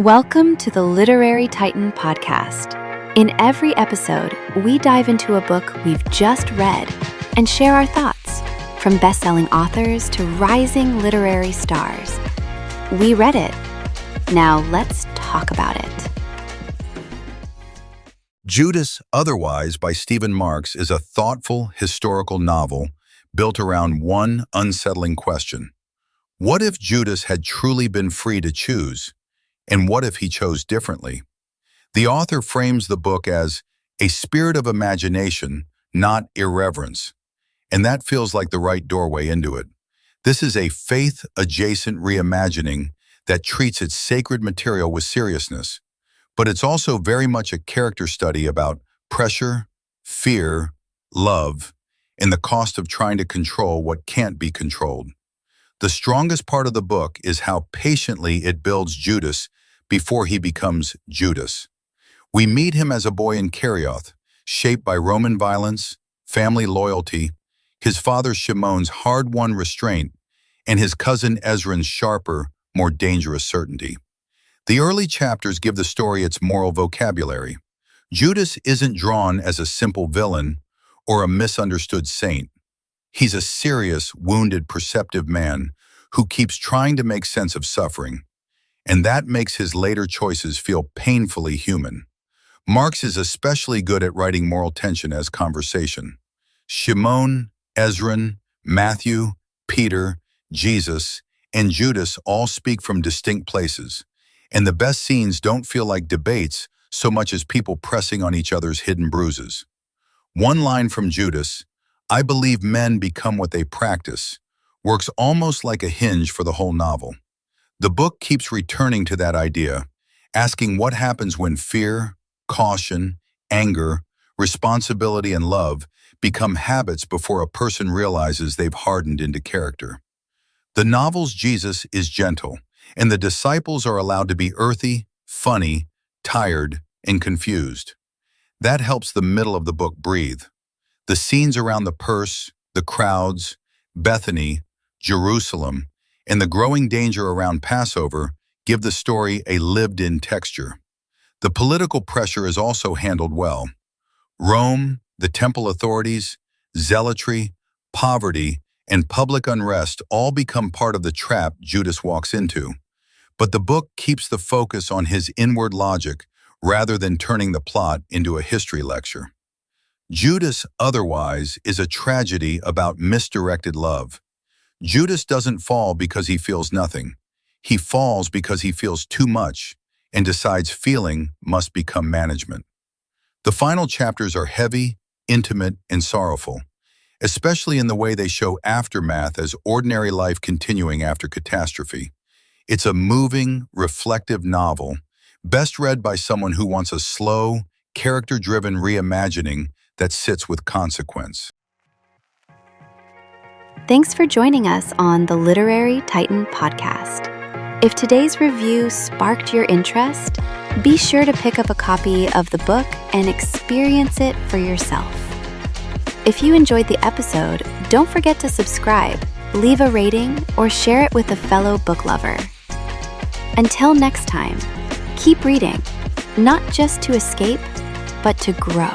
Welcome to the Literary Titan podcast. In every episode, we dive into a book we've just read and share our thoughts, from best-selling authors to rising literary stars. We read it. Now let's talk about it. Judas Otherwise by Stephen Marks is a thoughtful historical novel built around one unsettling question. What if Judas had truly been free to choose? And what if he chose differently? The author frames the book as a spirit of imagination, not irreverence. And that feels like the right doorway into it. This is a faith-adjacent reimagining that treats its sacred material with seriousness. But it's also very much a character study about pressure, fear, love, and the cost of trying to control what can't be controlled. The strongest part of the book is how patiently it builds Judas before he becomes Judas. We meet him as a boy in Kerioth, shaped by Roman violence, family loyalty, his father Shimon's hard-won restraint, and his cousin Ezra's sharper, more dangerous certainty. The early chapters give the story its moral vocabulary. Judas isn't drawn as a simple villain or a misunderstood saint. He's a serious, wounded, perceptive man who keeps trying to make sense of suffering. And that makes his later choices feel painfully human. Marx is especially good at writing moral tension as conversation. Shimon, Ezra, Matthew, Peter, Jesus, and Judas all speak from distinct places. And the best scenes don't feel like debates so much as people pressing on each other's hidden bruises. One line from Judas, "I believe men become what they practice," works almost like a hinge for the whole novel. The book keeps returning to that idea, asking what happens when fear, caution, anger, responsibility, and love become habits before a person realizes they've hardened into character. The novel's Jesus is gentle, and the disciples are allowed to be earthy, funny, tired, and confused. That helps the middle of the book breathe. The scenes around the purse, the crowds, Bethany, Jerusalem, and the growing danger around Passover give the story a lived-in texture. The political pressure is also handled well. Rome, the temple authorities, zealotry, poverty, and public unrest all become part of the trap Judas walks into. But the book keeps the focus on his inward logic rather than turning the plot into a history lecture. Judas Otherwise is a tragedy about misdirected love. Judas doesn't fall because he feels nothing. He falls because he feels too much and decides feeling must become management. The final chapters are heavy, intimate, and sorrowful, especially in the way they show aftermath as ordinary life continuing after catastrophe. It's a moving, reflective novel, best read by someone who wants a slow, character-driven reimagining that sits with consequence. Thanks for joining us on the Literary Titan podcast. If today's review sparked your interest, be sure to pick up a copy of the book and experience it for yourself. If you enjoyed the episode, don't forget to subscribe, leave a rating, or share it with a fellow book lover. Until next time, keep reading, not just to escape, but to grow.